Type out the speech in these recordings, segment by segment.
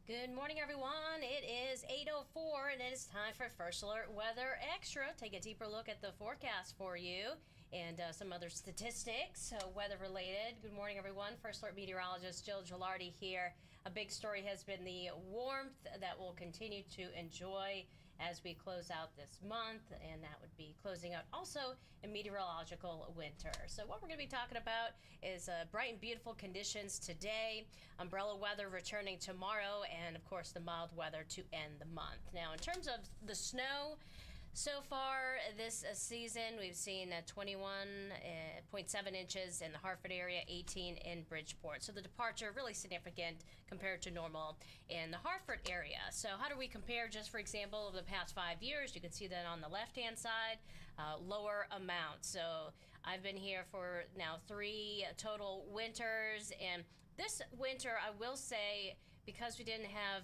Good morning, everyone. It is 8:04, and it is time for First Alert Weather Extra. Take a deeper look at the forecast for you and some other statistics, weather-related. Good morning, everyone. First Alert Meteorologist Jill Gilardi here. A big story has been the warmth that we'll continue to enjoy as we close out this month, and that would be closing out also a meteorological winter. So what we're going to be talking about is bright and beautiful conditions today, umbrella weather returning tomorrow, and of course the mild weather to end the month. Now, in terms of the snow, so far this season, we've seen 21.7 inches in the Hartford area, 18 in Bridgeport. So the departure really significant compared to normal in the Hartford area. So how do we compare, just for example, over the past 5 years? You can see that on the left-hand side, lower amount. So I've been here for now 3 total winters, and this winter, I will say, because we didn't have,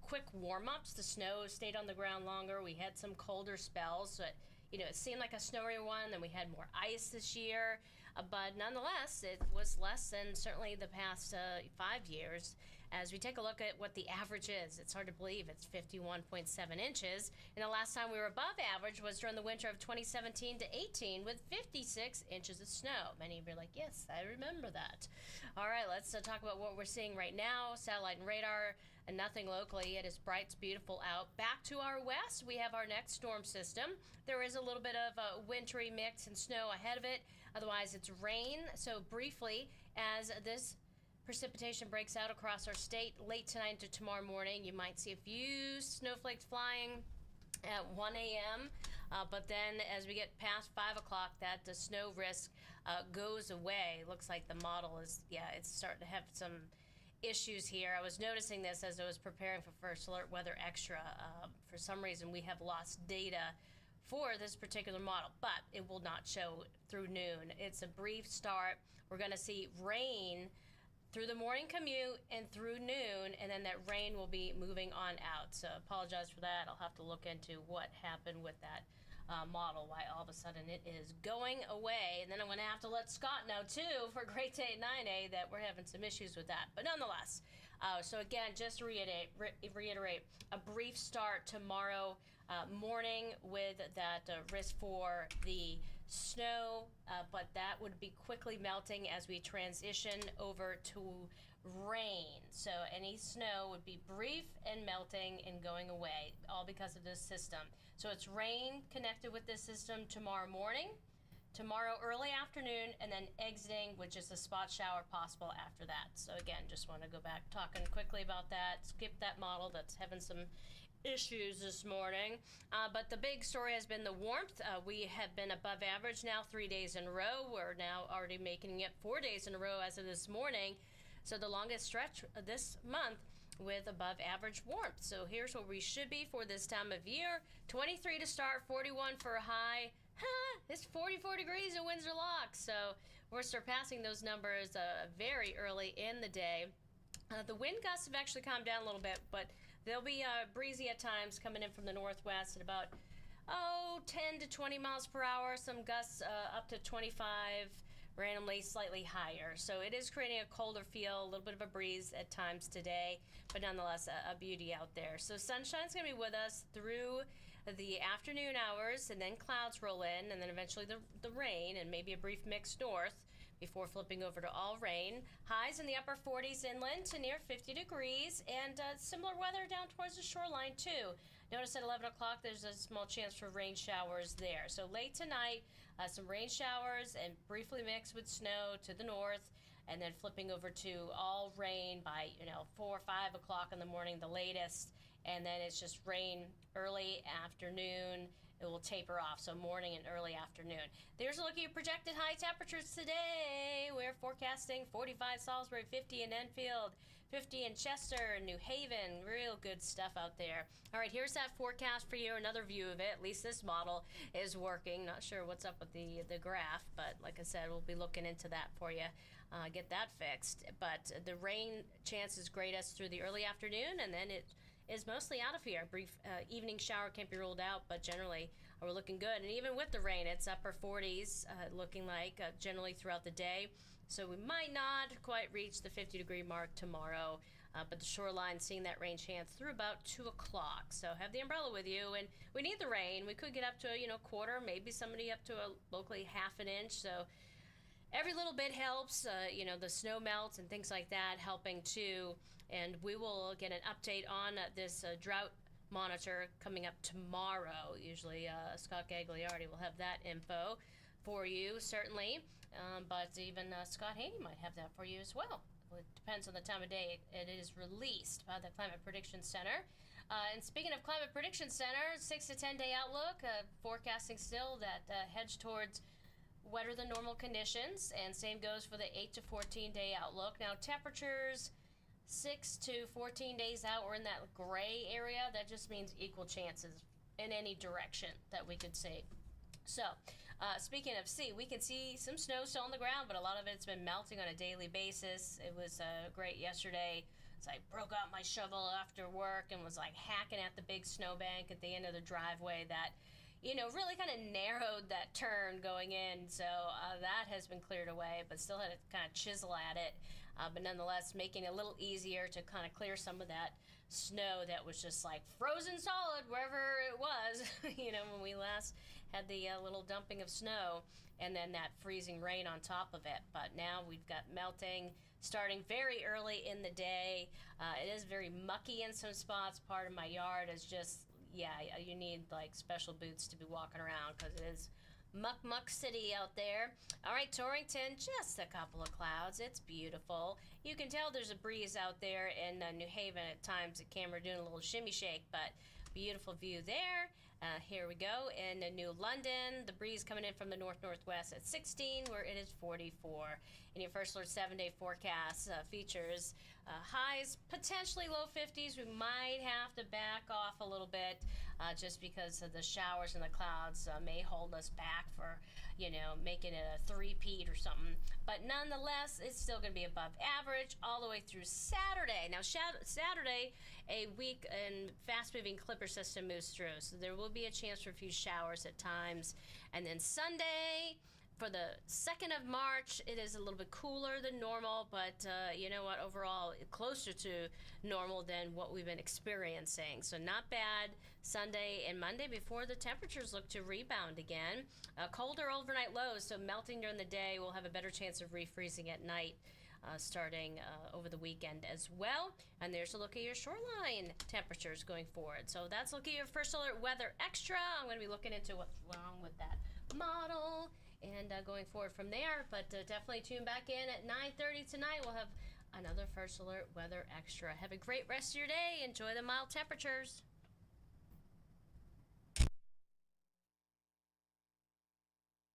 quick warm-ups, the snow stayed on the ground longer. We had some colder spells, so it seemed like a snowy one. Then we had more ice this year, but nonetheless, it was less than certainly the past 5 years. As we take a look at what the average is, it's hard to believe it's 51.7 inches. And the last time we were above average was during the winter of 2017 to 18 with 56 inches of snow. Many of you are like, yes, I remember that. All right, let's talk about what we're seeing right now. Satellite and radar, and nothing locally. It is bright, it's beautiful out. Back to our west, we have our next storm system. There is a little bit of a wintry mix and snow ahead of it. Otherwise, it's rain. So briefly, as this precipitation breaks out across our state late tonight to tomorrow morning, you might see a few snowflakes flying at 1 a.m. But then as we get past 5 o'clock, the snow risk goes away. Looks like the model is, it's starting to have some issues here. I was noticing this as I was preparing for First Alert Weather Extra. For some reason, we have lost data for this particular model, but it will not show through noon. It's a brief start. We're going to see rain through the morning commute and through noon, and then that rain will be moving on out. So apologize for that. I'll have to look into what happened with that model, why all of a sudden it is going away. And then I'm going to have to let Scott know, too, for Great Day 9A, that we're having some issues with that. But nonetheless, so again, just to reiterate, a brief start tomorrow morning with that risk for the snow, but that would be quickly melting as we transition over to rain. So any snow would be brief and melting and going away, all because of this system. So it's rain connected with this system tomorrow morning, tomorrow early afternoon, and then exiting with just a spot shower possible after that. So again, just want to go back talking quickly about that. Skip that model that's having some issues this morning. But the big story has been the warmth. We have been above average now 3 days in a row. We're now already making it 4 days in a row as of this morning. So the longest stretch this month with above average warmth. So here's where we should be for this time of year. 23 to start, 41 for a high. It's 44 degrees at Windsor Locks. So we're surpassing those numbers very early in the day. The wind gusts have actually calmed down a little bit, but they'll be breezy at times coming in from the northwest at about 10 to 20 miles per hour. Some gusts up to 25, randomly slightly higher. So it is creating a colder feel, a little bit of a breeze at times today, but nonetheless a beauty out there. So sunshine's going to be with us through the afternoon hours, and then clouds roll in, and then eventually the rain, and maybe a brief mix north before flipping over to all rain. Highs in the upper 40s inland to near 50 degrees, and similar weather down towards the shoreline too. Notice at 11 o'clock there's a small chance for rain showers there. So late tonight, some rain showers and briefly mixed with snow to the north, and then flipping over to all rain by 4 or 5 o'clock in the morning, the latest. And then it's just rain early afternoon. It will taper off, so morning and early afternoon. There's a look at your projected high temperatures today. We're forecasting 45 Salisbury, 50 in Enfield, 50 in Chester, New Haven. Real good stuff out there. All right, here's that forecast for you, another view of it. At least this model is working. Not sure what's up with the graph, but like I said, we'll be looking into that for you, get that fixed. But the rain chance is greatest through the early afternoon, and then it is mostly out of here. A brief evening shower can't be ruled out, but generally we're looking good. And even with the rain, it's upper 40s, looking like generally throughout the day. So we might not quite reach the 50-degree mark tomorrow. but the shoreline seeing that rain chance through about 2 o'clock. So have the umbrella with you, and we need the rain. We could get up to quarter, maybe somebody up to a locally half an inch. So every little bit helps. The snow melts and things like that helping too. And we will get an update on this drought monitor coming up tomorrow. Usually Scott Gilardi will have that info for you, certainly. But even Scott Haney might have that for you as well. It depends on the time of day it is released by the Climate Prediction Center. And speaking of Climate Prediction Center, 6 to 10 day outlook, forecasting still that hedge towards wetter than normal conditions, and same goes for the 8 to 14 day outlook. Now temperatures 6 to 14 days out, we're in that gray area. That just means equal chances in any direction that we could see. So speaking of sea, we can see some snow still on the ground, but a lot of it's been melting on a daily basis. It was great yesterday. So I broke out my shovel after work and was like hacking at the big snowbank at the end of the driveway that really kind of narrowed that turn going in. So that has been cleared away, but still had to kind of chisel at it. But nonetheless, making it a little easier to kind of clear some of that snow that was just like frozen solid wherever it was, when we last had the little dumping of snow, and then that freezing rain on top of it. But now we've got melting starting very early in the day. It is very mucky in some spots. Part of my yard is just, you need like special boots to be walking around because it is muck city out there. All right, Torrington, just a couple of clouds. It's beautiful. You can tell there's a breeze out there in New Haven at times. The camera doing a little shimmy shake, but beautiful view there. Here we go in New London. The breeze coming in from the northwest at 16, where it is 44. And your first alert 7-day forecast features highs potentially low 50s. We might have to back off a little bit just because of the showers and the clouds may hold us back for making it a three-peat or something. But nonetheless, it's still going to be above average all the way through Saturday. Now, Saturday, a weak and fast-moving clipper system moves through, so there will be a chance for a few showers at times. And then Sunday, for the 2nd of March, it is a little bit cooler than normal, but you know what? Overall, closer to normal than what we've been experiencing. So not bad Sunday and Monday before the temperatures look to rebound again. Colder overnight lows, so melting during the day. We'll have a better chance of refreezing at night. Starting over the weekend as well. And there's a look at your shoreline temperatures going forward. So that's a look at your first alert weather extra. I'm going to be looking into what's wrong with that model and going forward from there. But definitely tune back in at 9:30 tonight. We'll have another first alert weather extra. Have a great rest of your day. Enjoy the mild temperatures.